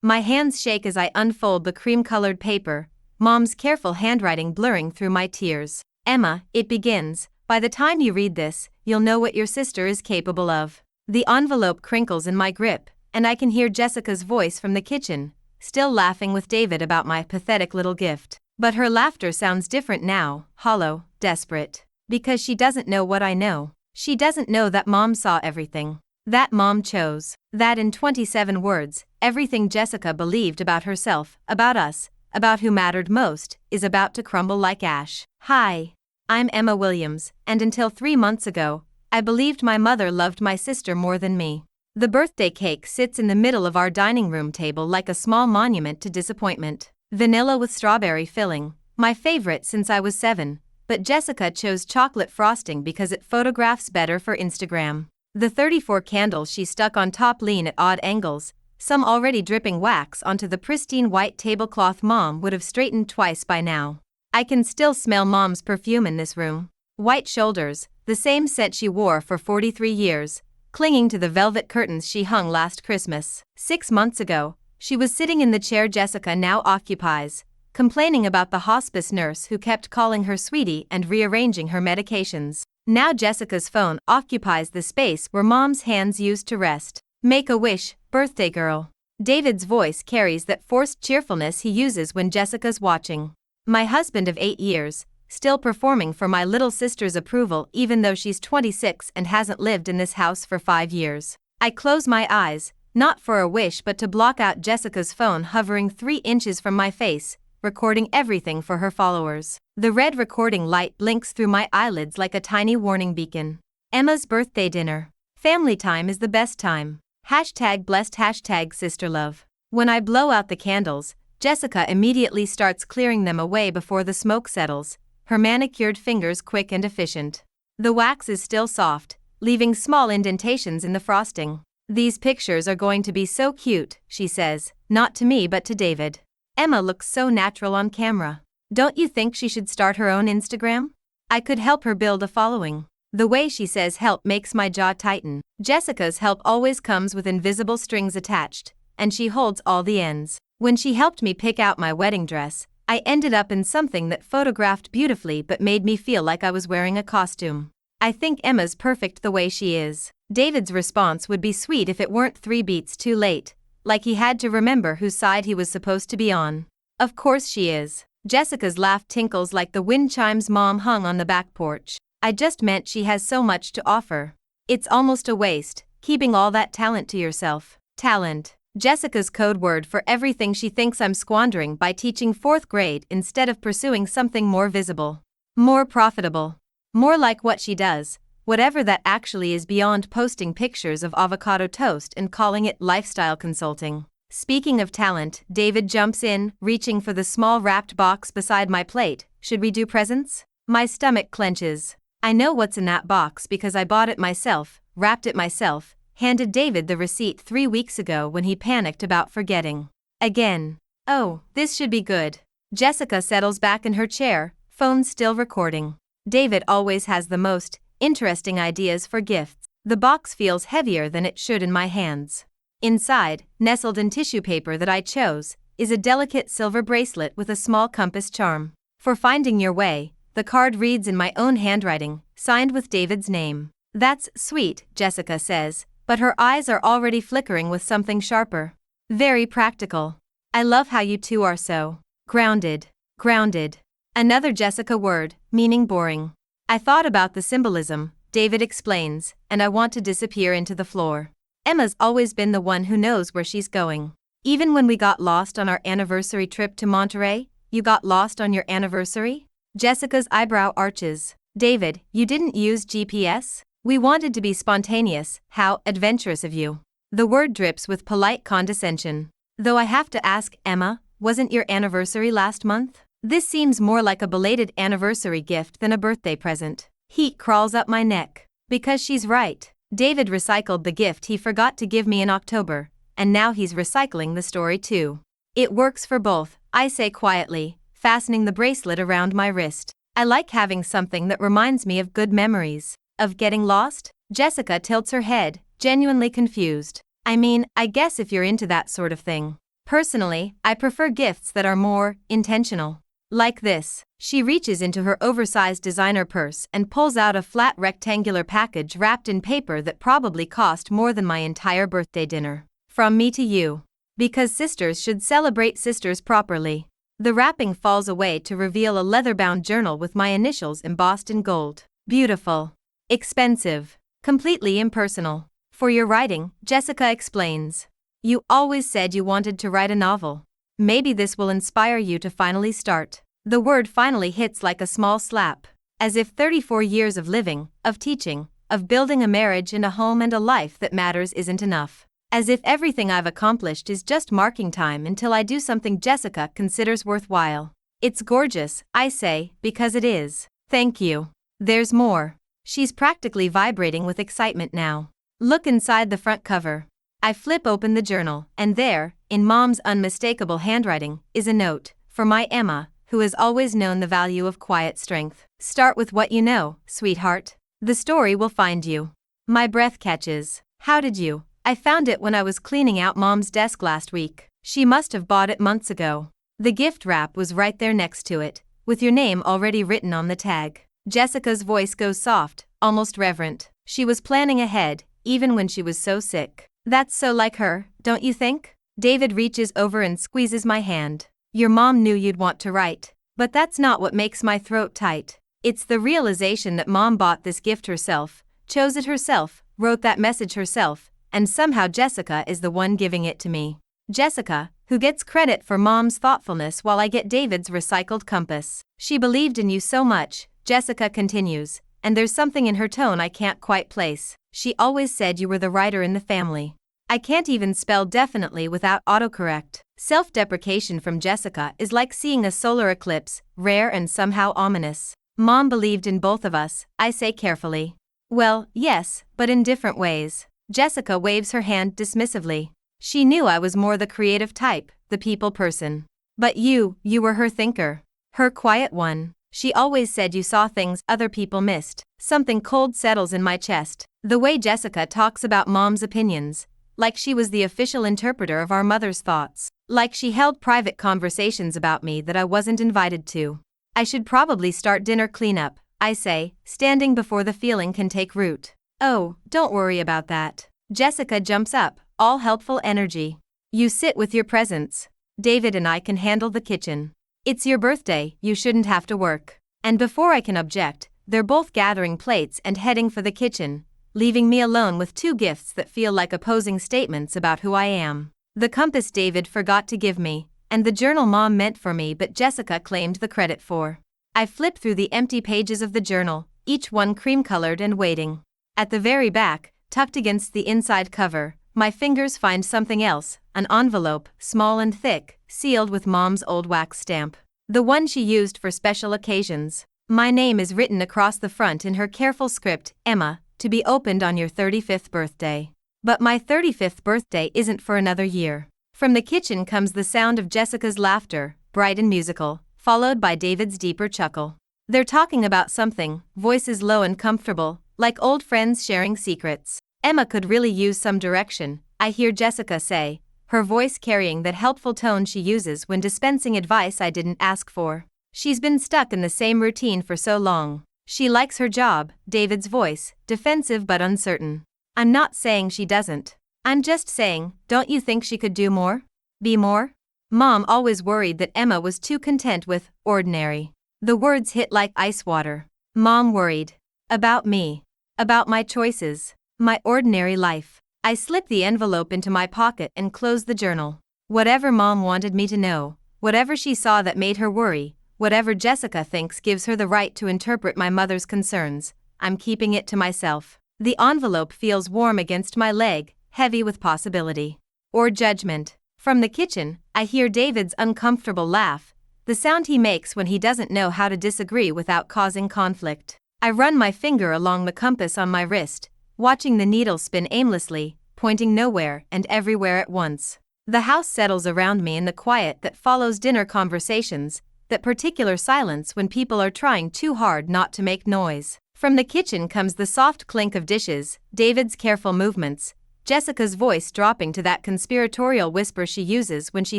My hands shake as I unfold the cream-colored paper, Mom's careful handwriting blurring through my tears. Emma, it begins. By the time you read this, you'll know what your sister is capable of. The envelope crinkles in my grip, and I can hear Jessica's voice from the kitchen, still laughing with David about my pathetic little gift. But her laughter sounds different now, hollow, desperate. Because she doesn't know what I know. She doesn't know that Mom saw everything. That Mom chose. That in 27 words, everything Jessica believed about herself, about us, about who mattered most, is about to crumble like ash. Hi. I'm Emma Williams, and until 3 months ago, I believed my mother loved my sister more than me. The birthday cake sits in the middle of our dining room table like a small monument to disappointment. Vanilla with strawberry filling, my favorite since I was 7, but Jessica chose chocolate frosting because it photographs better for Instagram. The 34 candles she stuck on top lean at odd angles, some already dripping wax onto the pristine white tablecloth Mom would have straightened twice by now. I can still smell Mom's perfume in this room. White shoulders, the same scent she wore for 43 years, clinging to the velvet curtains she hung last Christmas. 6 months ago, she was sitting in the chair Jessica now occupies, complaining about the hospice nurse who kept calling her sweetie and rearranging her medications. Now Jessica's phone occupies the space where Mom's hands used to rest. Make a wish, birthday girl. David's voice carries that forced cheerfulness he uses when Jessica's watching. My husband of 8 years, still performing for my little sister's approval even though she's 26 and hasn't lived in this house for 5 years. I close my eyes, not for a wish but to block out Jessica's phone hovering 3 inches from my face, recording everything for her followers. The red recording light blinks through my eyelids like a tiny warning beacon. Emma's birthday dinner. Family time is the best time. #blessed #sisterlove. When I blow out the candles, Jessica immediately starts clearing them away before the smoke settles, her manicured fingers quick and efficient. The wax is still soft, leaving small indentations in the frosting. These pictures are going to be so cute, she says, not to me but to David. Emma looks so natural on camera. Don't you think she should start her own Instagram? I could help her build a following. The way she says help makes my jaw tighten. Jessica's help always comes with invisible strings attached, and she holds all the ends. When she helped me pick out my wedding dress, I ended up in something that photographed beautifully but made me feel like I was wearing a costume. I think Emma's perfect the way she is. David's response would be sweet if it weren't 3 beats too late, like he had to remember whose side he was supposed to be on. Of course she is. Jessica's laugh tinkles like the wind chimes Mom hung on the back porch. I just meant she has so much to offer. It's almost a waste, keeping all that talent to yourself. Talent. Jessica's code word for everything she thinks I'm squandering by teaching 4th grade instead of pursuing something more visible. More profitable. More like what she does, whatever that actually is beyond posting pictures of avocado toast and calling it lifestyle consulting. Speaking of talent, David jumps in, reaching for the small wrapped box beside my plate. Should we do presents? My stomach clenches. I know what's in that box because I bought it myself, wrapped it myself, handed David the receipt 3 weeks ago when he panicked about forgetting. Again. Oh, this should be good. Jessica settles back in her chair, phone still recording. David always has the most interesting ideas for gifts. The box feels heavier than it should in my hands. Inside, nestled in tissue paper that I chose, is a delicate silver bracelet with a small compass charm. For finding your way, the card reads in my own handwriting, signed with David's name. That's sweet, Jessica says, but her eyes are already flickering with something sharper. Very practical. I love how you two are so grounded. Grounded. Another Jessica word, meaning boring. I thought about the symbolism, David explains, and I want to disappear into the floor. Emma's always been the one who knows where she's going. Even when we got lost on our anniversary trip to Monterey, you got lost on your anniversary? Jessica's eyebrow arches. David, you didn't use GPS? We wanted to be spontaneous. How adventurous of you. The word drips with polite condescension. Though I have to ask, Emma, wasn't your anniversary last month? This seems more like a belated anniversary gift than a birthday present. Heat crawls up my neck. Because she's right. David recycled the gift he forgot to give me in October, and now he's recycling the story too. It works for both, I say quietly, fastening the bracelet around my wrist. I like having something that reminds me of good memories. Of getting lost? Jessica tilts her head, genuinely confused. I mean, I guess if you're into that sort of thing. Personally, I prefer gifts that are more intentional. Like this. She reaches into her oversized designer purse and pulls out a flat rectangular package wrapped in paper that probably cost more than my entire birthday dinner. From me to you. Because sisters should celebrate sisters properly. The wrapping falls away to reveal a leather-bound journal with my initials embossed in gold. Beautiful. Expensive. Completely impersonal. For your writing, Jessica explains. You always said you wanted to write a novel. Maybe this will inspire you to finally start. The word finally hits like a small slap. As if 34 years of living, of teaching, of building a marriage and a home and a life that matters isn't enough. As if everything I've accomplished is just marking time until I do something Jessica considers worthwhile. It's gorgeous, I say, because it is. Thank you. There's more. She's practically vibrating with excitement now. Look inside the front cover. I flip open the journal, and there, in Mom's unmistakable handwriting, is a note, for my Emma, who has always known the value of quiet strength. Start with what you know, sweetheart. The story will find you. My breath catches. How did you? I found it when I was cleaning out Mom's desk last week. She must have bought it months ago. The gift wrap was right there next to it, with your name already written on the tag. Jessica's voice goes soft, almost reverent. She was planning ahead, even when she was so sick. That's so like her, don't you think? David reaches over and squeezes my hand. Your mom knew you'd want to write, but that's not what makes my throat tight. It's the realization that Mom bought this gift herself, chose it herself, wrote that message herself, and somehow Jessica is the one giving it to me. Jessica, who gets credit for Mom's thoughtfulness while I get David's recycled compass. She believed in you so much, Jessica continues, and there's something in her tone I can't quite place. She always said you were the writer in the family. I can't even spell definitely without autocorrect. Self-deprecation from Jessica is like seeing a solar eclipse, rare and somehow ominous. Mom believed in both of us, I say carefully. Well, yes, but in different ways. Jessica waves her hand dismissively. She knew I was more the creative type, the people person. But you were her thinker. Her quiet one. She always said you saw things other people missed. Something cold settles in my chest. The way Jessica talks about Mom's opinions. Like she was the official interpreter of our mother's thoughts. Like she held private conversations about me that I wasn't invited to. I should probably start dinner cleanup, I say, standing before the feeling can take root. Oh, don't worry about that. Jessica jumps up, all helpful energy. You sit with your presents. David and I can handle the kitchen. It's your birthday, you shouldn't have to work. And before I can object, they're both gathering plates and heading for the kitchen, leaving me alone with two gifts that feel like opposing statements about who I am. The compass David forgot to give me, and the journal Mom meant for me but Jessica claimed the credit for. I flip through the empty pages of the journal, each one cream-colored and waiting. At the very back, tucked against the inside cover, my fingers find something else, an envelope, small and thick, sealed with Mom's old wax stamp. The one she used for special occasions. My name is written across the front in her careful script, Emma, to be opened on your 35th birthday. But my 35th birthday isn't for another year. From the kitchen comes the sound of Jessica's laughter, bright and musical, followed by David's deeper chuckle. They're talking about something, voices low and comfortable, like old friends sharing secrets. Emma could really use some direction, I hear Jessica say, her voice carrying that helpful tone she uses when dispensing advice I didn't ask for. She's been stuck in the same routine for so long. She likes her job, David's voice, defensive but uncertain. I'm not saying she doesn't. I'm just saying, don't you think she could do more? Be more? Mom always worried that Emma was too content with ordinary. The words hit like ice water. Mom worried. About me. About my choices. My ordinary life. I slip the envelope into my pocket and close the journal. Whatever Mom wanted me to know, whatever she saw that made her worry, whatever Jessica thinks gives her the right to interpret my mother's concerns, I'm keeping it to myself. The envelope feels warm against my leg, heavy with possibility. Or judgment. From the kitchen, I hear David's uncomfortable laugh, the sound he makes when he doesn't know how to disagree without causing conflict. I run my finger along the compass on my wrist, watching the needle spin aimlessly, pointing nowhere and everywhere at once. The house settles around me in the quiet that follows dinner conversations, that particular silence when people are trying too hard not to make noise. From the kitchen comes the soft clink of dishes, David's careful movements, Jessica's voice dropping to that conspiratorial whisper she uses when she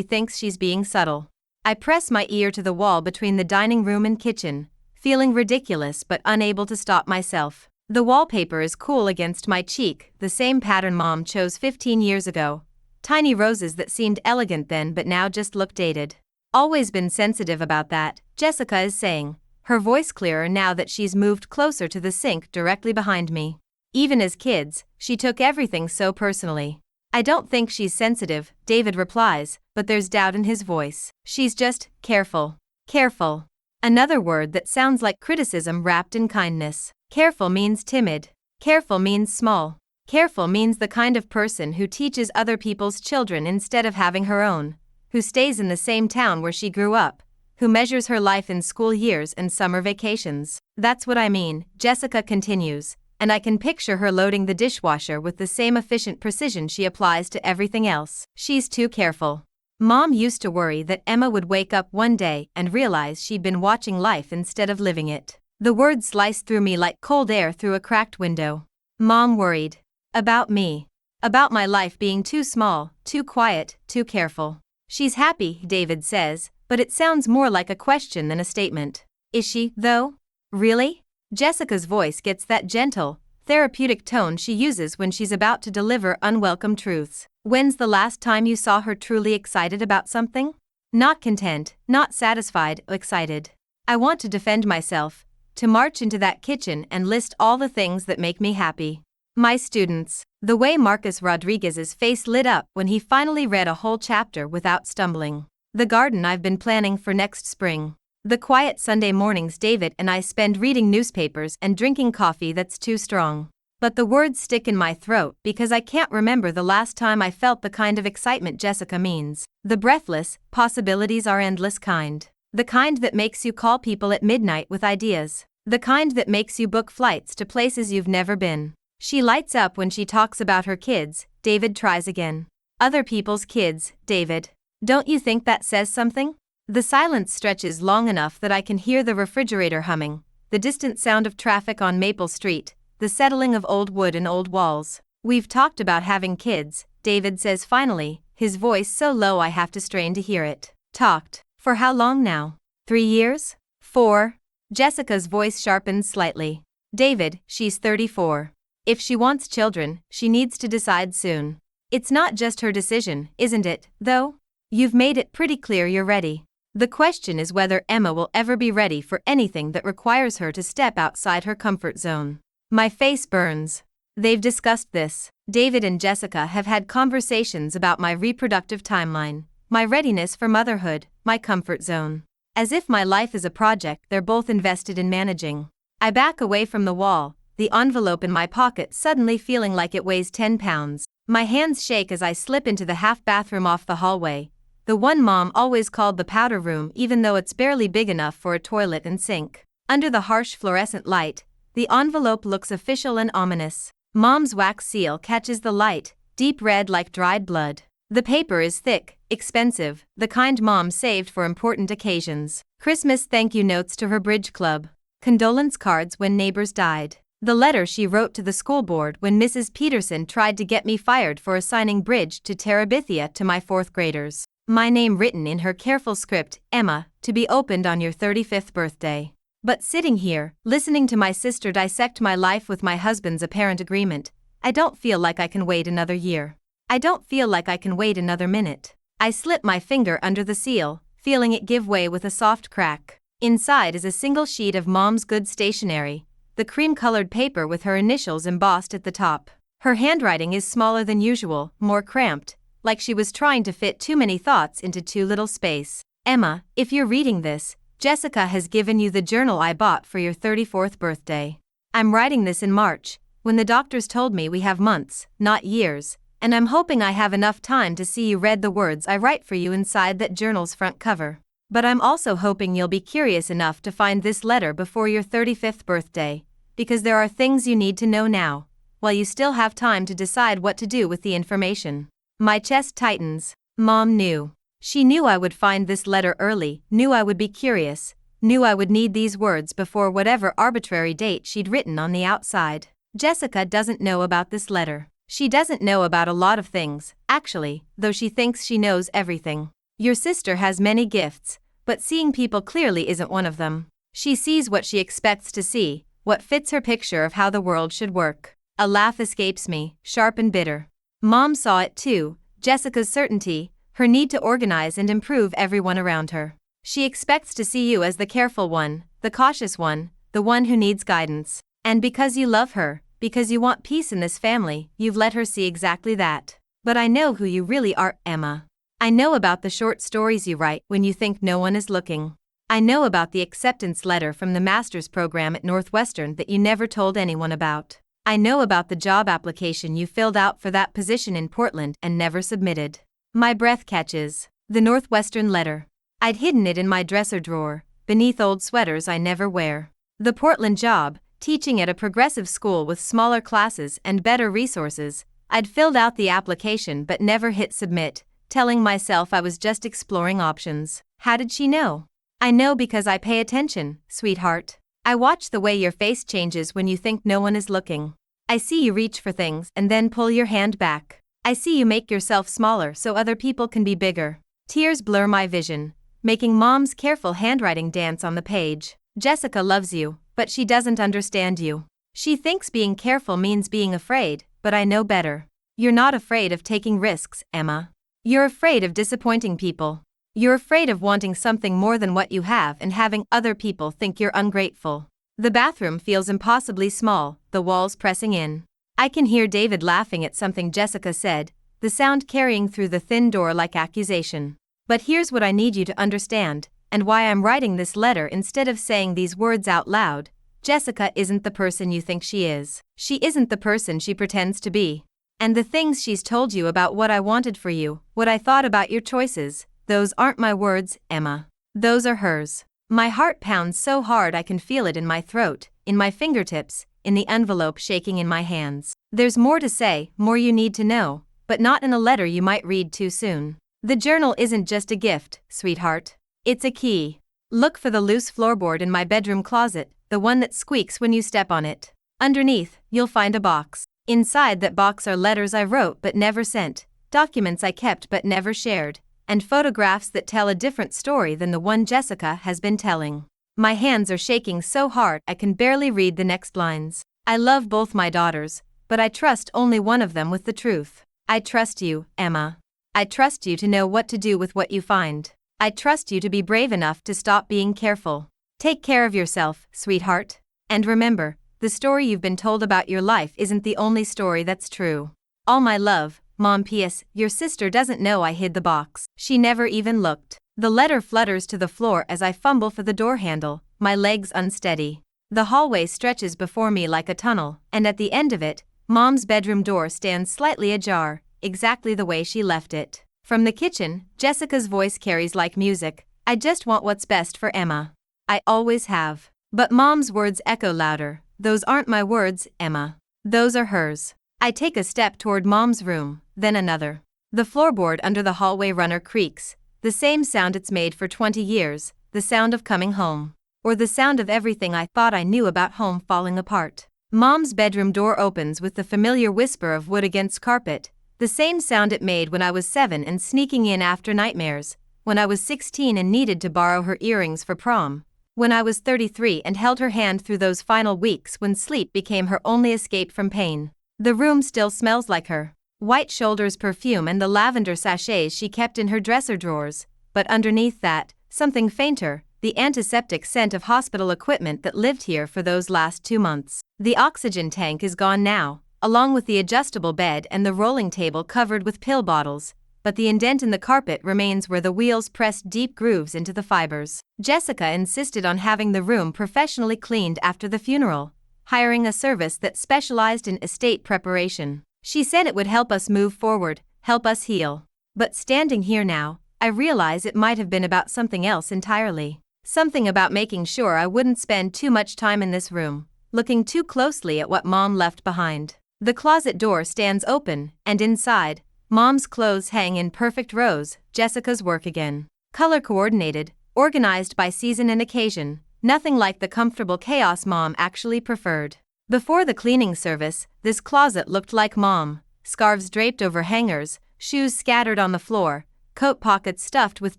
thinks she's being subtle. I press my ear to the wall between the dining room and kitchen, feeling ridiculous but unable to stop myself. The wallpaper is cool against my cheek, the same pattern Mom chose 15 years ago. Tiny roses that seemed elegant then but now just look dated. Always been sensitive about that, Jessica is saying, her voice clearer now that she's moved closer to the sink directly behind me. Even as kids, she took everything so personally. I don't think she's sensitive, David replies, but there's doubt in his voice. She's just careful. Careful. Another word that sounds like criticism wrapped in kindness. Careful means timid. Careful means small. Careful means the kind of person who teaches other people's children instead of having her own, who stays in the same town where she grew up, who measures her life in school years and summer vacations. That's what I mean, Jessica continues, and I can picture her loading the dishwasher with the same efficient precision she applies to everything else. She's too careful. Mom used to worry that Emma would wake up one day and realize she'd been watching life instead of living it. The words sliced through me like cold air through a cracked window. Mom worried. About me. About my life being too small, too quiet, too careful. She's happy, David says, but it sounds more like a question than a statement. Is she, though? Really? Jessica's voice gets that gentle, therapeutic tone she uses when she's about to deliver unwelcome truths. When's the last time you saw her truly excited about something? Not content, not satisfied, excited. I want to defend myself, to march into that kitchen and list all the things that make me happy. My students. The way Marcus Rodriguez's face lit up when he finally read a whole chapter without stumbling. The garden I've been planning for next spring. The quiet Sunday mornings David and I spend reading newspapers and drinking coffee that's too strong. But the words stick in my throat because I can't remember the last time I felt the kind of excitement Jessica means. The breathless, possibilities are endless kind. The kind that makes you call people at midnight with ideas. The kind that makes you book flights to places you've never been. She lights up when she talks about her kids, David tries again. Other people's kids, David. Don't you think that says something? The silence stretches long enough that I can hear the refrigerator humming, the distant sound of traffic on Maple Street, the settling of old wood and old walls. We've talked about having kids, David says finally, his voice so low I have to strain to hear it. Talked. For how long now? 3 years? 4? Jessica's voice sharpens slightly. David, she's 34. If she wants children, she needs to decide soon. It's not just her decision, isn't it, though? You've made it pretty clear you're ready. The question is whether Emma will ever be ready for anything that requires her to step outside her comfort zone. My face burns. They've discussed this. David and Jessica have had conversations about my reproductive timeline, my readiness for motherhood, my comfort zone. As if my life is a project they're both invested in managing. I back away from the wall, the envelope in my pocket suddenly feeling like it weighs 10 pounds. My hands shake as I slip into the half bathroom off the hallway, the one Mom always called the powder room even though it's barely big enough for a toilet and sink. Under the harsh fluorescent light, the envelope looks official and ominous. Mom's wax seal catches the light, deep red like dried blood. The paper is thick, expensive, the kind Mom saved for important occasions. Christmas thank you notes to her bridge club. Condolence cards when neighbors died. The letter she wrote to the school board when Mrs. Peterson tried to get me fired for assigning bridge to Terabithia to my 4th graders. My name written in her careful script, Emma, to be opened on your 35th birthday. But sitting here, listening to my sister dissect my life with my husband's apparent agreement, I don't feel like I can wait another year. I don't feel like I can wait another minute. I slip my finger under the seal, feeling it give way with a soft crack. Inside is a single sheet of Mom's good stationery, the cream-colored paper with her initials embossed at the top. Her handwriting is smaller than usual, more cramped, like she was trying to fit too many thoughts into too little space. Emma, if you're reading this, Jessica has given you the journal I bought for your 34th birthday. I'm writing this in March, when the doctors told me we have months, not years, and I'm hoping I have enough time to see you read the words I write for you inside that journal's front cover. But I'm also hoping you'll be curious enough to find this letter before your 35th birthday, because there are things you need to know now, while you still have time to decide what to do with the information. My chest tightens. Mom knew. She knew I would find this letter early, knew I would be curious, knew I would need these words before whatever arbitrary date she'd written on the outside. Jessica doesn't know about this letter. She doesn't know about a lot of things, actually, though she thinks she knows everything. Your sister has many gifts, but seeing people clearly isn't one of them. She sees what she expects to see, what fits her picture of how the world should work. A laugh escapes me, sharp and bitter. Mom saw it too, Jessica's certainty, her need to organize and improve everyone around her. She expects to see you as the careful one, the cautious one, the one who needs guidance. And because you love her, because you want peace in this family, you've let her see exactly that. But I know who you really are, Emma. I know about the short stories you write when you think no one is looking. I know about the acceptance letter from the master's program at Northwestern that you never told anyone about. I know about the job application you filled out for that position in Portland and never submitted. My breath catches. The Northwestern letter. I'd hidden it in my dresser drawer, beneath old sweaters I never wear. The Portland job, teaching at a progressive school with smaller classes and better resources. I'd filled out the application but never hit submit, telling myself I was just exploring options. How did she know? I know because I pay attention, sweetheart. I watch the way your face changes when you think no one is looking. I see you reach for things and then pull your hand back. I see you make yourself smaller so other people can be bigger. Tears blur my vision, making Mom's careful handwriting dance on the page. Jessica loves you, but she doesn't understand you. She thinks being careful means being afraid, but I know better. You're not afraid of taking risks, Emma. You're afraid of disappointing people. You're afraid of wanting something more than what you have and having other people think you're ungrateful. The bathroom feels impossibly small, the walls pressing in. I can hear David laughing at something Jessica said, the sound carrying through the thin door like accusation. But here's what I need you to understand, and why I'm writing this letter instead of saying these words out loud. Jessica isn't the person you think she is. She isn't the person she pretends to be. And the things she's told you about what I wanted for you, what I thought about your choices, those aren't my words, Emma. Those are hers. My heart pounds so hard I can feel it in my throat, in my fingertips, in the envelope shaking in my hands. There's more to say, more you need to know, but not in a letter you might read too soon. The journal isn't just a gift, sweetheart. It's a key. Look for the loose floorboard in my bedroom closet, the one that squeaks when you step on it. Underneath, you'll find a box. Inside that box are letters I wrote but never sent, documents I kept but never shared, and photographs that tell a different story than the one Jessica has been telling. My hands are shaking so hard I can barely read the next lines. I love both my daughters, but I trust only one of them with the truth. I trust you, Emma. I trust you to know what to do with what you find. I trust you to be brave enough to stop being careful. Take care of yourself, sweetheart. And remember, the story you've been told about your life isn't the only story that's true. All my love, Mom. P.S. Your sister doesn't know I hid the box. She never even looked. The letter flutters to the floor as I fumble for the door handle, my legs unsteady. The hallway stretches before me like a tunnel, and at the end of it, Mom's bedroom door stands slightly ajar, exactly the way she left it. From the kitchen, Jessica's voice carries like music. I just want what's best for Emma. I always have. But Mom's words echo louder. Those aren't my words, Emma. Those are hers. I take a step toward Mom's room, then another. The floorboard under the hallway runner creaks, the same sound it's made for 20 years, the sound of coming home. Or the sound of everything I thought I knew about home falling apart. Mom's bedroom door opens with the familiar whisper of wood against carpet, the same sound it made when I was 7 and sneaking in after nightmares, when I was 16 and needed to borrow her earrings for prom, when I was 33 and held her hand through those final weeks when sleep became her only escape from pain. The room still smells like her. White Shoulders perfume and the lavender sachets she kept in her dresser drawers, but underneath that, something fainter, the antiseptic scent of hospital equipment that lived here for those last 2 months. The oxygen tank is gone now, along with the adjustable bed and the rolling table covered with pill bottles, but the indent in the carpet remains where the wheels pressed deep grooves into the fibers. Jessica insisted on having the room professionally cleaned after the funeral, hiring a service that specialized in estate preparation. She said it would help us move forward, help us heal. But standing here now, I realize it might have been about something else entirely. Something about making sure I wouldn't spend too much time in this room, looking too closely at what Mom left behind. The closet door stands open, and inside, Mom's clothes hang in perfect rows, Jessica's work again. Color coordinated, organized by season and occasion, nothing like the comfortable chaos Mom actually preferred. Before the cleaning service, this closet looked like Mom, scarves draped over hangers, shoes scattered on the floor, coat pockets stuffed with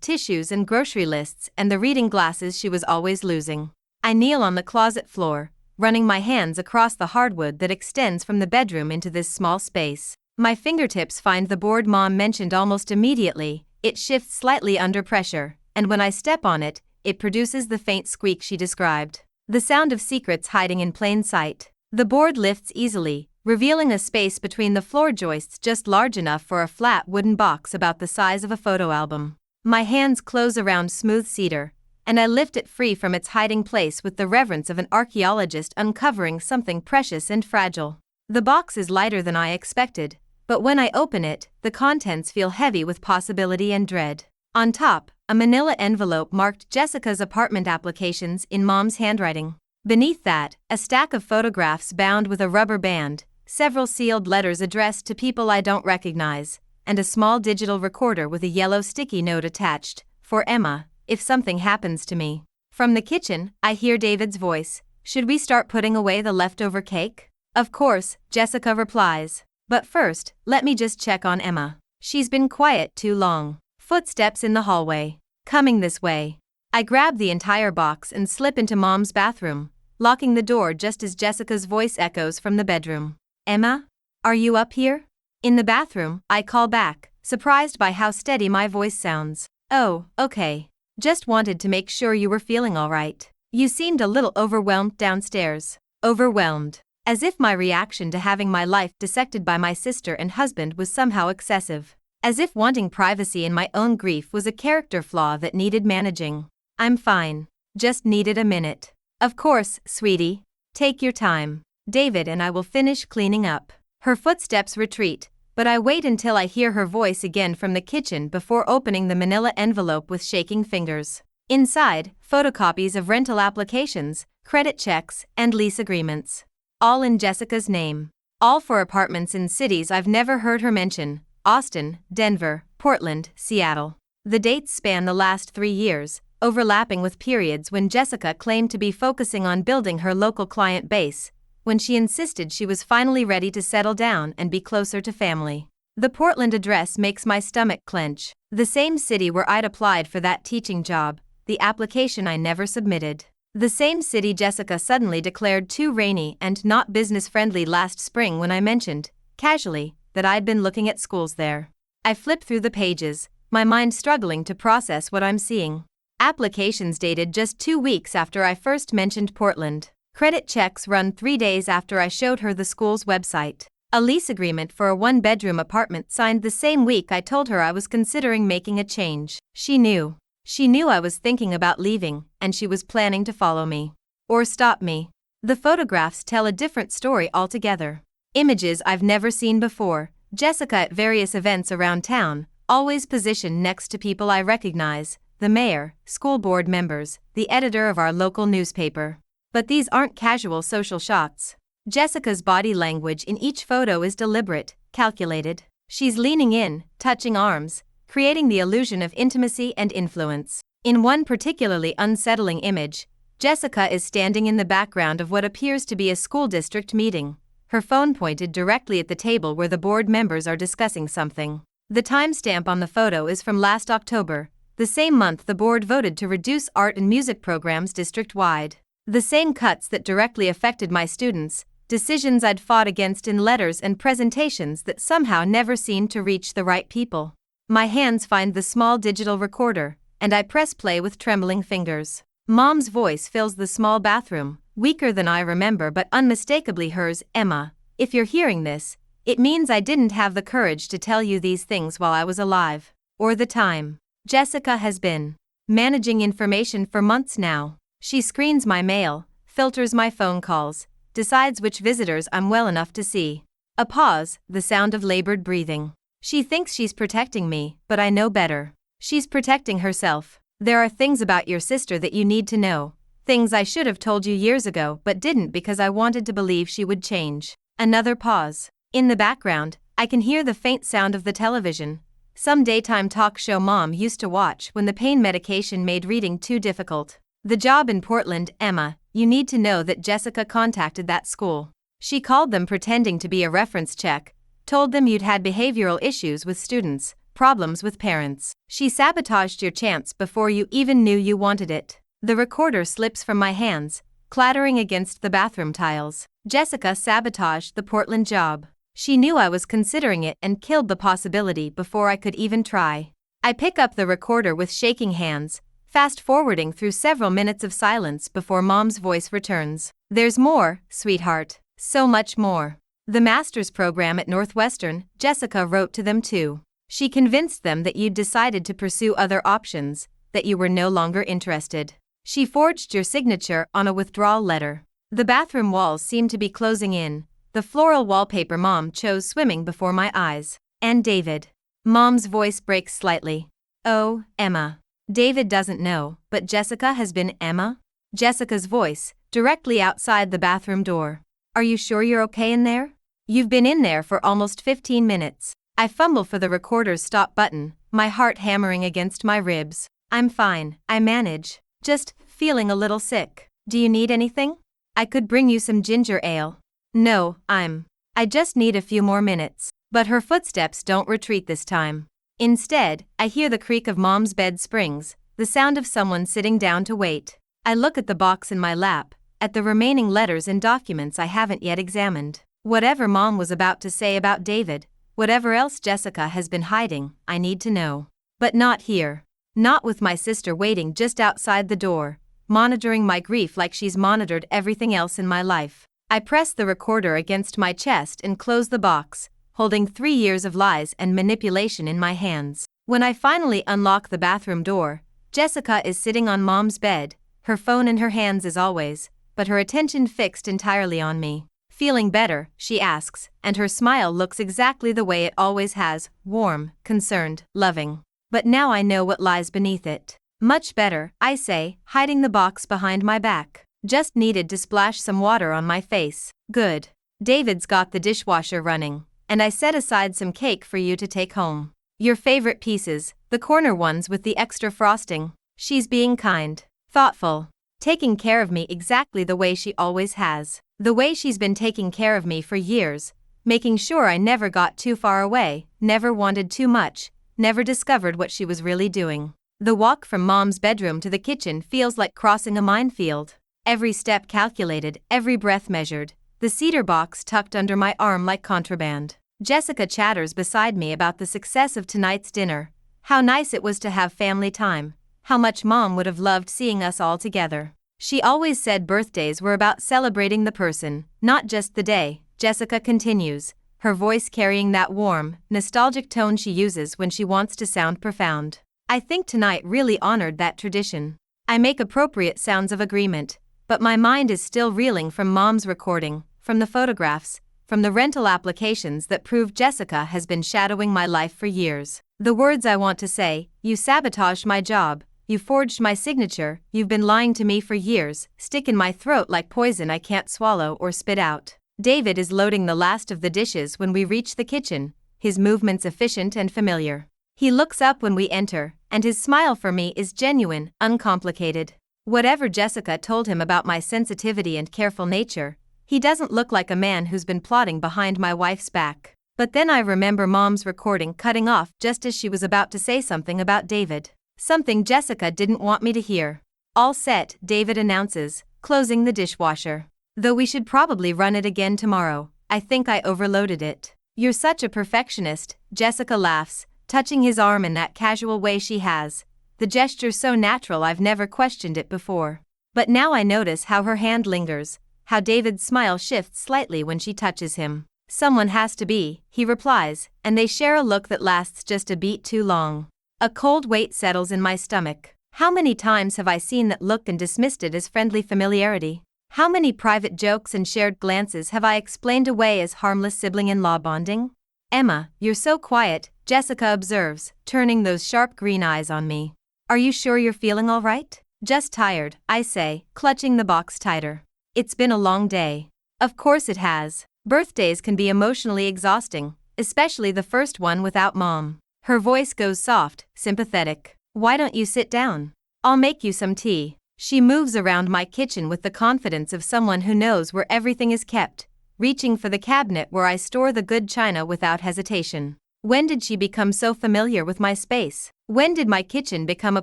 tissues and grocery lists, and the reading glasses she was always losing. I kneel on the closet floor, running my hands across the hardwood that extends from the bedroom into this small space. My fingertips find the board Mom mentioned almost immediately. It shifts slightly under pressure, and when I step on it, it produces the faint squeak she described. The sound of secrets hiding in plain sight. The board lifts easily, revealing a space between the floor joists just large enough for a flat wooden box about the size of a photo album. My hands close around smooth cedar, and I lift it free from its hiding place with the reverence of an archaeologist uncovering something precious and fragile. The box is lighter than I expected, but when I open it, the contents feel heavy with possibility and dread. On top, a manila envelope marked Jessica's apartment applications in Mom's handwriting. Beneath that, a stack of photographs bound with a rubber band, several sealed letters addressed to people I don't recognize, and a small digital recorder with a yellow sticky note attached, "For Emma, if something happens to me." From the kitchen, I hear David's voice. "Should we start putting away the leftover cake?" "Of course," Jessica replies. "But first, let me just check on Emma. She's been quiet too long." Footsteps in the hallway. "Coming this way." I grab the entire box and slip into Mom's bathroom, locking the door just as Jessica's voice echoes from the bedroom. "Emma? Are you up here?" In the bathroom, I call back, surprised by how steady my voice sounds. "Oh, okay. Just wanted to make sure you were feeling all right. You seemed a little overwhelmed downstairs." Overwhelmed. As if my reaction to having my life dissected by my sister and husband was somehow excessive. As if wanting privacy in my own grief was a character flaw that needed managing. "I'm fine. Just needed a minute." "Of course, sweetie. Take your time. David and I will finish cleaning up." Her footsteps retreat, but I wait until I hear her voice again from the kitchen before opening the manila envelope with shaking fingers. Inside, photocopies of rental applications, credit checks, and lease agreements. All in Jessica's name. All for apartments in cities I've never heard her mention: Austin, Denver, Portland, Seattle. The dates span the last 3 years, overlapping with periods when Jessica claimed to be focusing on building her local client base, when she insisted she was finally ready to settle down and be closer to family. The Portland address makes my stomach clench. The same city where I'd applied for that teaching job, the application I never submitted. The same city Jessica suddenly declared too rainy and not business-friendly last spring when I mentioned, casually, that I'd been looking at schools there. I flip through the pages, my mind struggling to process what I'm seeing. Applications dated just 2 weeks after I first mentioned Portland. Credit checks run 3 days after I showed her the school's website. A lease agreement for a 1-bedroom apartment signed the same week I told her I was considering making a change. She knew. She knew I was thinking about leaving, and she was planning to follow me. Or stop me. The photographs tell a different story altogether. Images I've never seen before, Jessica at various events around town, always positioned next to people I recognize: the mayor, school board members, the editor of our local newspaper. But these aren't casual social shots. Jessica's body language in each photo is deliberate, calculated. She's leaning in, touching arms, creating the illusion of intimacy and influence. In one particularly unsettling image, Jessica is standing in the background of what appears to be a school district meeting, her phone pointed directly at the table where the board members are discussing something. The timestamp on the photo is from last October, the same month the board voted to reduce art and music programs district-wide. The same cuts that directly affected my students, decisions I'd fought against in letters and presentations that somehow never seemed to reach the right people. My hands find the small digital recorder, and I press play with trembling fingers. Mom's voice fills the small bathroom, weaker than I remember but unmistakably hers. "Emma, if you're hearing this, it means I didn't have the courage to tell you these things while I was alive. Or the time. Jessica has been managing information for months now. She screens my mail, filters my phone calls, decides which visitors I'm well enough to see." A pause, the sound of labored breathing. "She thinks she's protecting me, but I know better. She's protecting herself. There are things about your sister that you need to know, things I should have told you years ago but didn't because I wanted to believe she would change." Another pause. In the background, I can hear the faint sound of the television, some daytime talk show Mom used to watch when the pain medication made reading too difficult. "The job in Portland, Emma, you need to know that Jessica contacted that school. She called them pretending to be a reference check, Told them you'd had behavioral issues with students, problems with parents. She sabotaged your chance before you even knew you wanted it. The recorder slips from my hands, clattering against the bathroom tiles. Jessica sabotaged the Portland job. She knew I was considering it and killed the possibility before I could even try. I pick up the recorder with shaking hands, fast-forwarding through several minutes of silence before Mom's voice returns. There's more, sweetheart. So much more. The master's program at Northwestern, Jessica wrote to them too. She convinced them that you'd decided to pursue other options, that you were no longer interested. She forged your signature on a withdrawal letter. The bathroom walls seemed to be closing in. The floral wallpaper Mom chose swimming before my eyes. And David. Mom's voice breaks slightly. Oh, Emma. David doesn't know, but Jessica has been Emma? Jessica's voice, directly outside the bathroom door. Are you sure you're okay in there? You've been in there for almost 15 minutes. I fumble for the recorder's stop button, my heart hammering against my ribs. I'm fine, I manage. Just feeling a little sick. Do you need anything? I could bring you some ginger ale. No, I just need a few more minutes. But her footsteps don't retreat this time. Instead, I hear the creak of Mom's bed springs, the sound of someone sitting down to wait. I look at the box in my lap, at the remaining letters and documents I haven't yet examined. Whatever Mom was about to say about David, whatever else Jessica has been hiding, I need to know. But not here. Not with my sister waiting just outside the door, monitoring my grief like she's monitored everything else in my life. I press the recorder against my chest and close the box, holding 3 years of lies and manipulation in my hands. When I finally unlock the bathroom door, Jessica is sitting on Mom's bed, her phone in her hands as always, but her attention fixed entirely on me. Feeling better, she asks, and her smile looks exactly the way it always has, warm, concerned, loving. But now I know what lies beneath it. Much better, I say, hiding the box behind my back. Just needed to splash some water on my face. Good. David's got the dishwasher running, and I set aside some cake for you to take home. Your favorite pieces, the corner ones with the extra frosting. She's being kind, thoughtful, taking care of me exactly the way she always has. The way she's been taking care of me for years, making sure I never got too far away, never wanted too much, never discovered what she was really doing. The walk from Mom's bedroom to the kitchen feels like crossing a minefield. Every step calculated, every breath measured, the cedar box tucked under my arm like contraband. Jessica chatters beside me about the success of tonight's dinner, how nice it was to have family time, how much Mom would have loved seeing us all together. She always said birthdays were about celebrating the person, not just the day, Jessica continues, her voice carrying that warm, nostalgic tone she uses when she wants to sound profound. I think tonight really honored that tradition. I make appropriate sounds of agreement, but my mind is still reeling from Mom's recording, from the photographs, from the rental applications that prove Jessica has been shadowing my life for years. The words I want to say, you sabotaged my job, you forged my signature, you've been lying to me for years, stick in my throat like poison I can't swallow or spit out. David is loading the last of the dishes when we reach the kitchen, his movements efficient and familiar. He looks up when we enter, and his smile for me is genuine, uncomplicated. Whatever Jessica told him about my sensitivity and careful nature, he doesn't look like a man who's been plotting behind my wife's back. But then I remember Mom's recording cutting off just as she was about to say something about David. Something Jessica didn't want me to hear. All set, David announces, closing the dishwasher. Though we should probably run it again tomorrow, I think I overloaded it. You're such a perfectionist, Jessica laughs, touching his arm in that casual way she has. The gesture so natural I've never questioned it before. But now I notice how her hand lingers, how David's smile shifts slightly when she touches him. Someone has to be, he replies, and they share a look that lasts just a beat too long. A cold weight settles in my stomach. How many times have I seen that look and dismissed it as friendly familiarity? How many private jokes and shared glances have I explained away as harmless sibling-in-law bonding? Emma, you're so quiet, Jessica observes, turning those sharp green eyes on me. Are you sure you're feeling all right? Just tired, I say, clutching the box tighter. It's been a long day. Of course it has. Birthdays can be emotionally exhausting, especially the first one without Mom. Her voice goes soft, sympathetic. Why don't you sit down? I'll make you some tea. She moves around my kitchen with the confidence of someone who knows where everything is kept, reaching for the cabinet where I store the good china without hesitation. When did she become so familiar with my space? When did my kitchen become a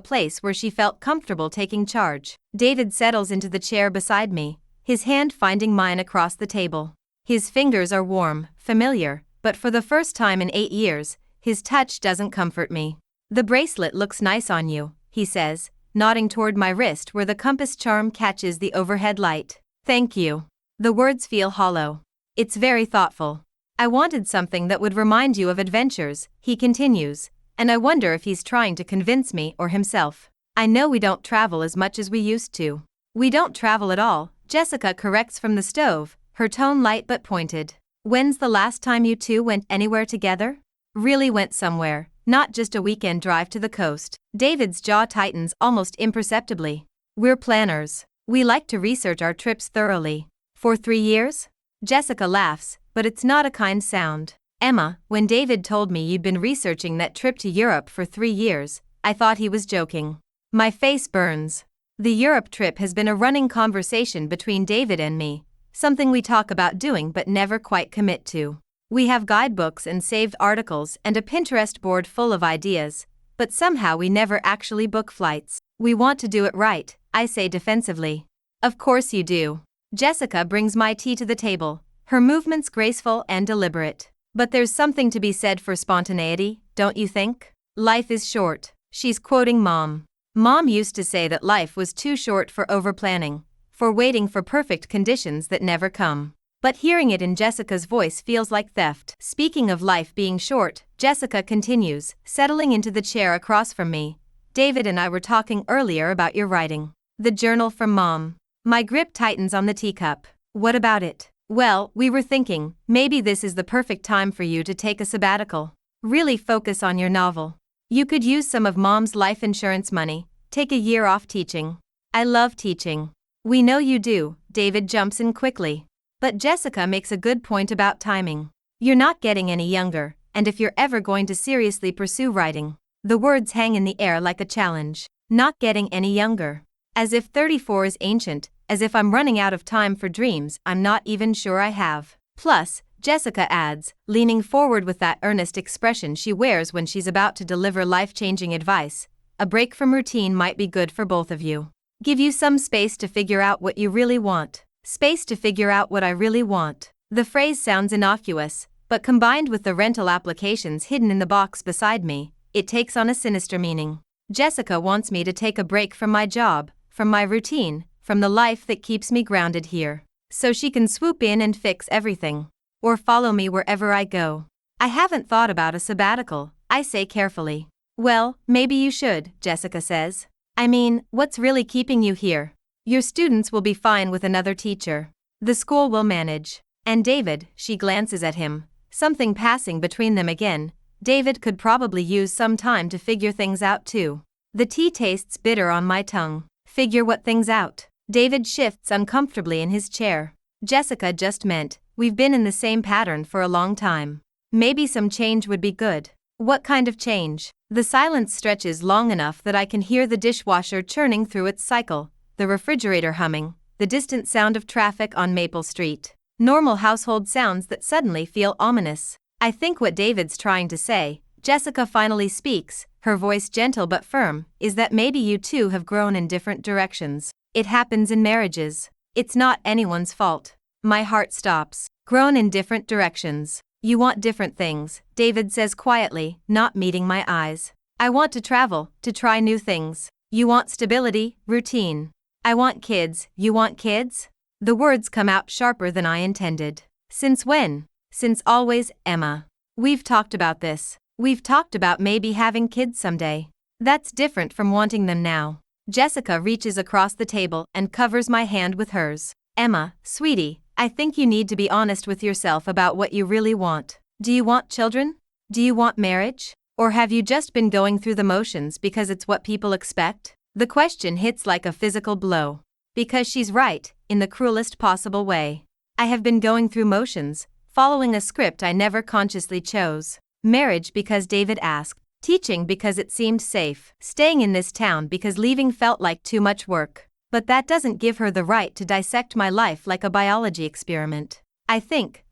place where she felt comfortable taking charge? David settles into the chair beside me, his hand finding mine across the table. His fingers are warm, familiar, but for the first time in 8 years, his touch doesn't comfort me. The bracelet looks nice on you, he says, nodding toward my wrist where the compass charm catches the overhead light. Thank you. The words feel hollow. It's very thoughtful. I wanted something that would remind you of adventures, he continues, and I wonder if he's trying to convince me or himself. I know we don't travel as much as we used to. We don't travel at all, Jessica corrects from the stove, her tone light but pointed. When's the last time you two went anywhere together? Really went somewhere, not just a weekend drive to the coast. David's jaw tightens almost imperceptibly. We're planners. We like to research our trips thoroughly. For 3 years? Jessica laughs, but it's not a kind sound. Emma, when David told me you'd been researching that trip to Europe for 3 years, I thought he was joking. My face burns. The Europe trip has been a running conversation between David and me, something we talk about doing but never quite commit to. We have guidebooks and saved articles and a Pinterest board full of ideas, but somehow we never actually book flights. We want to do it right, I say defensively. Of course you do. Jessica brings my tea to the table, her movements graceful and deliberate. But there's something to be said for spontaneity, don't you think? Life is short. She's quoting Mom. Mom used to say that life was too short for overplanning, for waiting for perfect conditions that never come. But hearing it in Jessica's voice feels like theft. Speaking of life being short, Jessica continues, settling into the chair across from me. David and I were talking earlier about your writing. The journal from Mom. My grip tightens on the teacup. What about it? Well, we were thinking, maybe this is the perfect time for you to take a sabbatical. Really focus on your novel. You could use some of Mom's life insurance money, take a year off teaching. I love teaching. We know you do, David jumps in quickly. But Jessica makes a good point about timing. You're not getting any younger, and if you're ever going to seriously pursue writing, the words hang in the air like a challenge. Not getting any younger. As if 34 is ancient, as if I'm running out of time for dreams I'm not even sure I have. Plus, Jessica adds, leaning forward with that earnest expression she wears when she's about to deliver life-changing advice, a break from routine might be good for both of you. Give you some space to figure out what you really want. Space to figure out what I really want. The phrase sounds innocuous, but combined with the rental applications hidden in the box beside me, it takes on a sinister meaning. Jessica wants me to take a break from my job, from my routine, from the life that keeps me grounded here, so she can swoop in and fix everything. Or follow me wherever I go. I haven't thought about a sabbatical, I say carefully. Well, maybe you should, Jessica says. I mean, what's really keeping you here? Your students will be fine with another teacher. The school will manage. And David, she glances at him, something passing between them again. David could probably use some time to figure things out too. The tea tastes bitter on my tongue. Figure what things out? David shifts uncomfortably in his chair. Jessica just meant, we've been in the same pattern for a long time. Maybe some change would be good. What kind of change? The silence stretches long enough that I can hear the dishwasher churning through its cycle, the refrigerator humming, the distant sound of traffic on Maple Street. Normal household sounds that suddenly feel ominous. I think what David's trying to say, Jessica finally speaks, her voice gentle but firm, is that maybe you two have grown in different directions. It happens in marriages. It's not anyone's fault. My heart stops. Grown in different directions. You want different things, David says quietly, not meeting my eyes. I want to travel, to try new things. You want stability, routine. I want kids, you want kids? The words come out sharper than I intended. Since when? Since always, Emma. We've talked about this. We've talked about maybe having kids someday. That's different from wanting them now. Jessica reaches across the table and covers my hand with hers. Emma, sweetie, I think you need to be honest with yourself about what you really want. Do you want children? Do you want marriage? Or have you just been going through the motions because it's what people expect? The question hits like a physical blow. Because she's right, in the cruelest possible way. I have been going through motions, following a script I never consciously chose. Marriage because David asked. Teaching because it seemed safe. Staying in this town because leaving felt like too much work. But that doesn't give her the right to dissect my life like a biology experiment.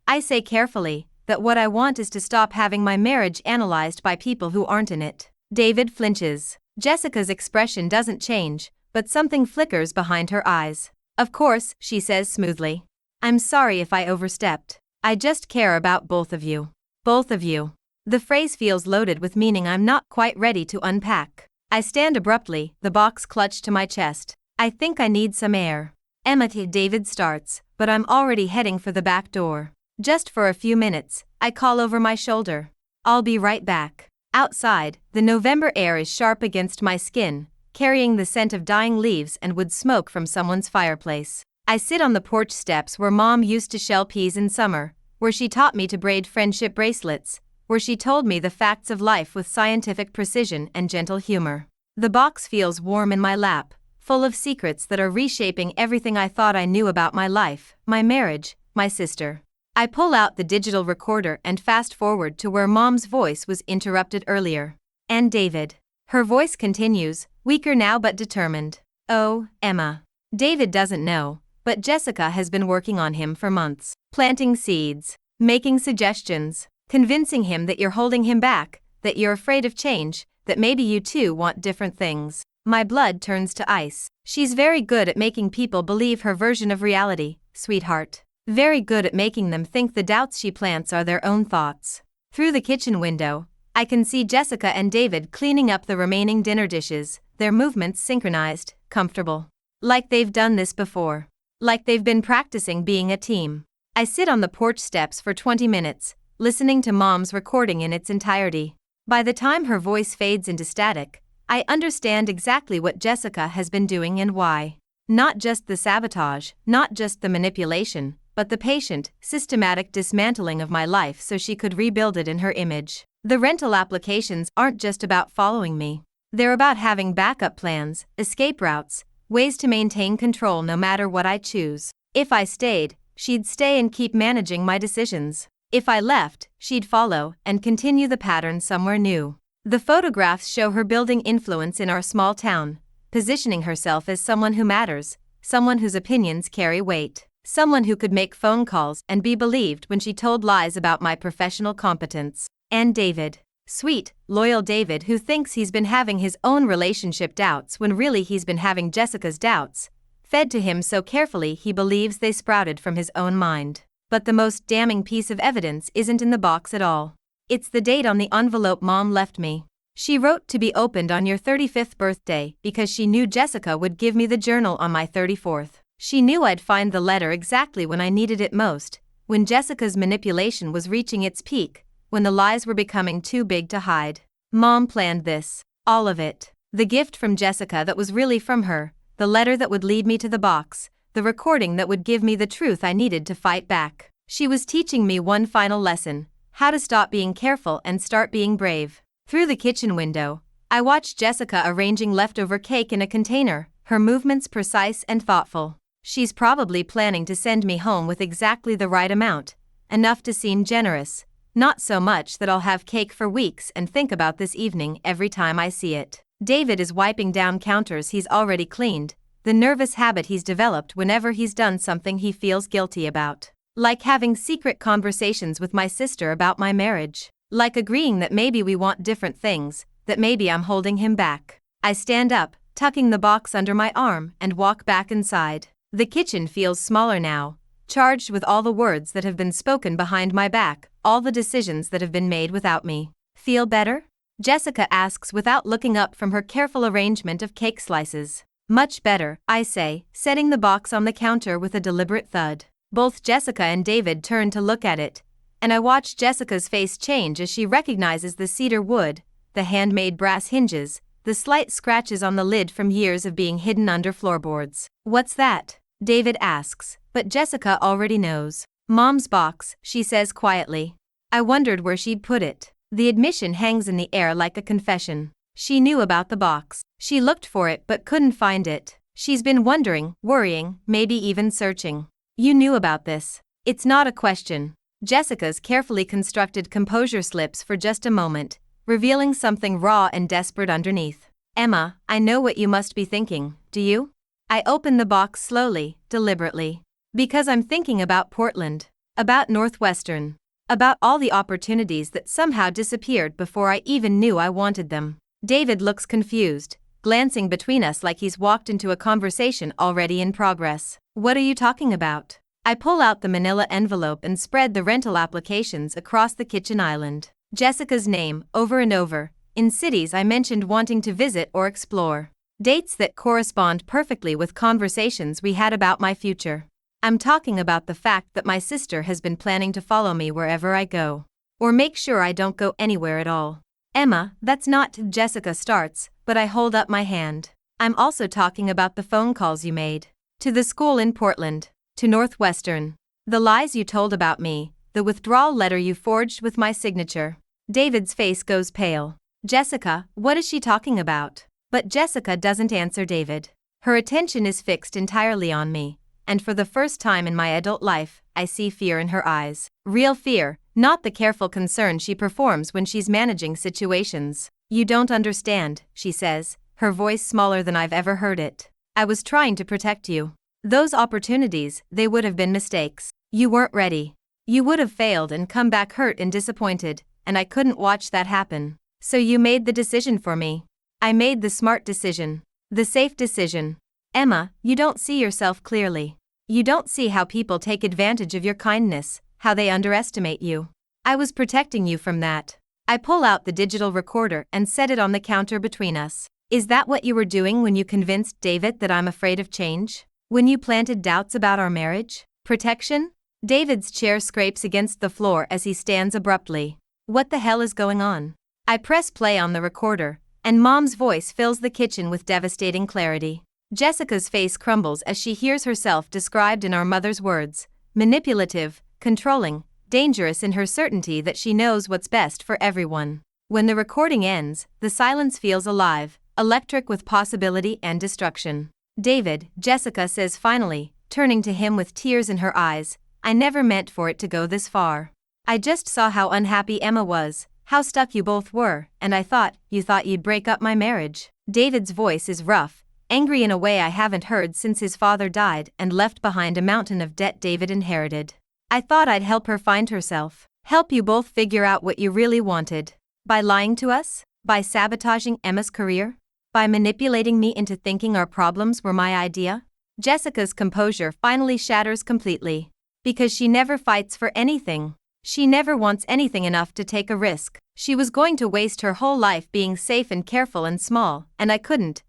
I say carefully, that what I want is to stop having my marriage analyzed by people who aren't in it. David flinches. Jessica's expression doesn't change, but something flickers behind her eyes. Of course, she says smoothly. I'm sorry if I overstepped. I just care about both of you. Both of you. The phrase feels loaded with meaning I'm not quite ready to unpack. I stand abruptly, the box clutched to my chest. I think I need some air. Emma, David starts, but I'm already heading for the back door. Just for a few minutes, I call over my shoulder. I'll be right back. Outside, the November air is sharp against my skin, carrying the scent of dying leaves and wood smoke from someone's fireplace. I sit on the porch steps where Mom used to shell peas in summer, where she taught me to braid friendship bracelets, where she told me the facts of life with scientific precision and gentle humor. The box feels warm in my lap, full of secrets that are reshaping everything I thought I knew about my life, my marriage, my sister. I pull out the digital recorder and fast forward to where Mom's voice was interrupted earlier. And David. Her voice continues, weaker now but determined. Oh, Emma. David doesn't know, but Jessica has been working on him for months. Planting seeds, making suggestions, convincing him that you're holding him back, that you're afraid of change, that maybe you two want different things. My blood turns to ice. She's very good at making people believe her version of reality, sweetheart. Very good at making them think the doubts she plants are their own thoughts. Through the kitchen window, I can see Jessica and David cleaning up the remaining dinner dishes, their movements synchronized, comfortable. Like they've done this before. Like they've been practicing being a team. I sit on the porch steps for 20 minutes, listening to Mom's recording in its entirety. By the time her voice fades into static, I understand exactly what Jessica has been doing and why. Not just the sabotage, not just the manipulation, but the patient, systematic dismantling of my life so she could rebuild it in her image. The rental applications aren't just about following me. They're about having backup plans, escape routes, ways to maintain control no matter what I choose. If I stayed, she'd stay and keep managing my decisions. If I left, she'd follow and continue the pattern somewhere new. The photographs show her building influence in our small town, positioning herself as someone who matters, someone whose opinions carry weight, someone who could make phone calls and be believed when she told lies about my professional competence. And David. Sweet, loyal David who thinks he's been having his own relationship doubts when really he's been having Jessica's doubts, fed to him so carefully he believes they sprouted from his own mind. But the most damning piece of evidence isn't in the box at all. It's the date on the envelope Mom left me. She wrote to be opened on your 35th birthday because she knew Jessica would give me the journal on my 34th. She knew I'd find the letter exactly when I needed it most, when Jessica's manipulation was reaching its peak, when the lies were becoming too big to hide. Mom planned this. All of it. The gift from Jessica that was really from her, the letter that would lead me to the box, the recording that would give me the truth I needed to fight back. She was teaching me one final lesson, how to stop being careful and start being brave. Through the kitchen window, I watched Jessica arranging leftover cake in a container, her movements precise and thoughtful. She's probably planning to send me home with exactly the right amount, enough to seem generous, not so much that I'll have cake for weeks and think about this evening every time I see it. David is wiping down counters he's already cleaned, the nervous habit he's developed whenever he's done something he feels guilty about. Like having secret conversations with my sister about my marriage. Like agreeing that maybe we want different things, that maybe I'm holding him back. I stand up, tucking the box under my arm, and walk back inside. The kitchen feels smaller now, charged with all the words that have been spoken behind my back, all the decisions that have been made without me. Feel better? Jessica asks without looking up from her careful arrangement of cake slices. Much better, I say, setting the box on the counter with a deliberate thud. Both Jessica and David turn to look at it, and I watch Jessica's face change as she recognizes the cedar wood, the handmade brass hinges, the slight scratches on the lid from years of being hidden under floorboards. What's that? David asks, but Jessica already knows. Mom's box, she says quietly. I wondered where she'd put it. The admission hangs in the air like a confession. She knew about the box. She looked for it but couldn't find it. She's been wondering, worrying, maybe even searching. You knew about this. It's not a question. Jessica's carefully constructed composure slips for just a moment, revealing something raw and desperate underneath. Emma, I know what you must be thinking, do you? I open the box slowly, deliberately. Because I'm thinking about Portland. About Northwestern. About all the opportunities that somehow disappeared before I even knew I wanted them. David looks confused, glancing between us like he's walked into a conversation already in progress. What are you talking about? I pull out the manila envelope and spread the rental applications across the kitchen island. Jessica's name, over and over, in cities I mentioned wanting to visit or explore. Dates that correspond perfectly with conversations we had about my future. I'm talking about the fact that my sister has been planning to follow me wherever I go. Or make sure I don't go anywhere at all. Emma, that's not, Jessica starts, but I hold up my hand. I'm also talking about the phone calls you made. To the school in Portland. To Northwestern. The lies you told about me. The withdrawal letter you forged with my signature. David's face goes pale. Jessica, what is she talking about? But Jessica doesn't answer David. Her attention is fixed entirely on me. And for the first time in my adult life, I see fear in her eyes. Real fear, not the careful concern she performs when she's managing situations. You don't understand, she says, her voice smaller than I've ever heard it. I was trying to protect you. Those opportunities, they would have been mistakes. You weren't ready. You would have failed and come back hurt and disappointed, and I couldn't watch that happen. So you made the decision for me. I made the smart decision. The safe decision. Emma, you don't see yourself clearly. You don't see how people take advantage of your kindness, how they underestimate you. I was protecting you from that. I pull out the digital recorder and set it on the counter between us. Is that what you were doing when you convinced David that I'm afraid of change? When you planted doubts about our marriage? Protection? David's chair scrapes against the floor as he stands abruptly. What the hell is going on? I press play on the recorder, and Mom's voice fills the kitchen with devastating clarity. Jessica's face crumbles as she hears herself described in our mother's words: manipulative, controlling, dangerous in her certainty that she knows what's best for everyone. When the recording ends, the silence feels alive, electric with possibility and destruction. David, Jessica says finally, turning to him with tears in her eyes, I never meant for it to go this far. I just saw how unhappy Emma was, how stuck you both were, and I thought you'd break up my marriage. David's voice is rough, angry in a way I haven't heard since his father died and left behind a mountain of debt David inherited. I thought I'd help her find herself, help you both figure out what you really wanted. By lying to us? By sabotaging Emma's career? By manipulating me into thinking our problems were my idea? Jessica's composure finally shatters completely. Because she never fights for anything. She never wants anything enough to take a risk. She was going to waste her whole life being safe and careful and small, and I couldn't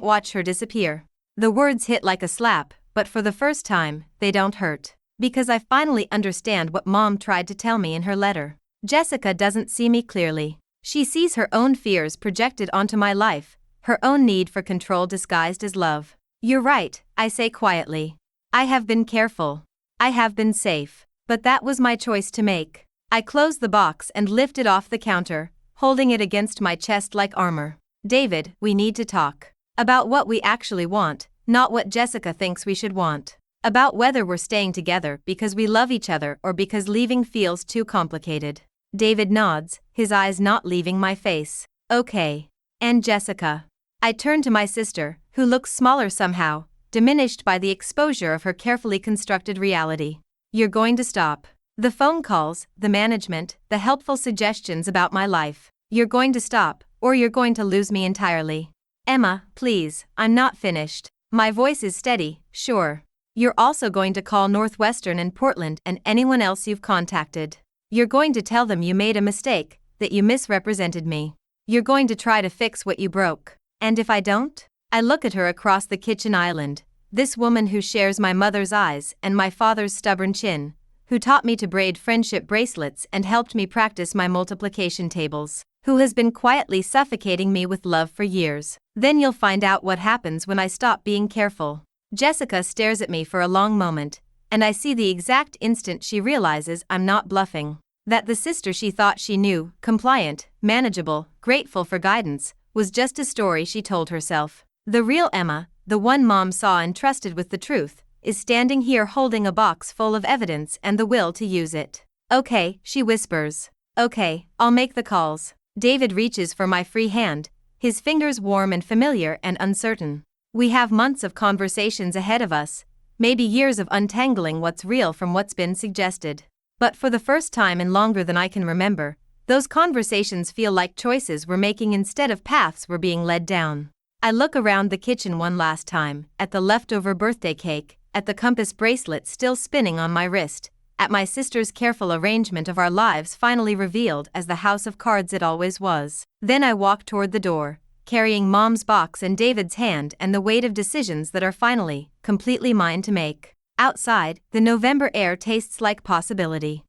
watch her disappear. The words hit like a slap, but for the first time, they don't hurt. Because I finally understand what Mom tried to tell me in her letter. Jessica doesn't see me clearly. She sees her own fears projected onto my life, her own need for control disguised as love. You're right, I say quietly. I have been careful. I have been safe. But that was my choice to make. I close the box and lift it off the counter, holding it against my chest like armor. David, we need to talk. About what we actually want, not what Jessica thinks we should want. About whether we're staying together because we love each other or because leaving feels too complicated. David nods, his eyes not leaving my face. Okay. And Jessica. I turn to my sister, who looks smaller somehow, diminished by the exposure of her carefully constructed reality. You're going to stop. The phone calls, the management, the helpful suggestions about my life. You're going to stop, or you're going to lose me entirely. Emma, please, I'm not finished. My voice is steady, sure. You're also going to call Northwestern and Portland and anyone else you've contacted. You're going to tell them you made a mistake, that you misrepresented me. You're going to try to fix what you broke. And if I don't? I look at her across the kitchen island. This woman who shares my mother's eyes and my father's stubborn chin, who taught me to braid friendship bracelets and helped me practice my multiplication tables, who has been quietly suffocating me with love for years. Then you'll find out what happens when I stop being careful. Jessica stares at me for a long moment, and I see the exact instant she realizes I'm not bluffing. That the sister she thought she knew, compliant, manageable, grateful for guidance, was just a story she told herself. The real Emma, the one Mom saw and trusted with the truth, is standing here holding a box full of evidence and the will to use it. Okay, she whispers. Okay, I'll make the calls. David reaches for my free hand, his fingers warm and familiar and uncertain. We have months of conversations ahead of us, maybe years of untangling what's real from what's been suggested. But for the first time in longer than I can remember, those conversations feel like choices we're making instead of paths we're being led down. I look around the kitchen one last time, at the leftover birthday cake, at the compass bracelet still spinning on my wrist, at my sister's careful arrangement of our lives finally revealed as the house of cards it always was. Then I walk toward the door, carrying Mom's box and David's hand and the weight of decisions that are finally, completely mine to make. Outside, the November air tastes like possibility.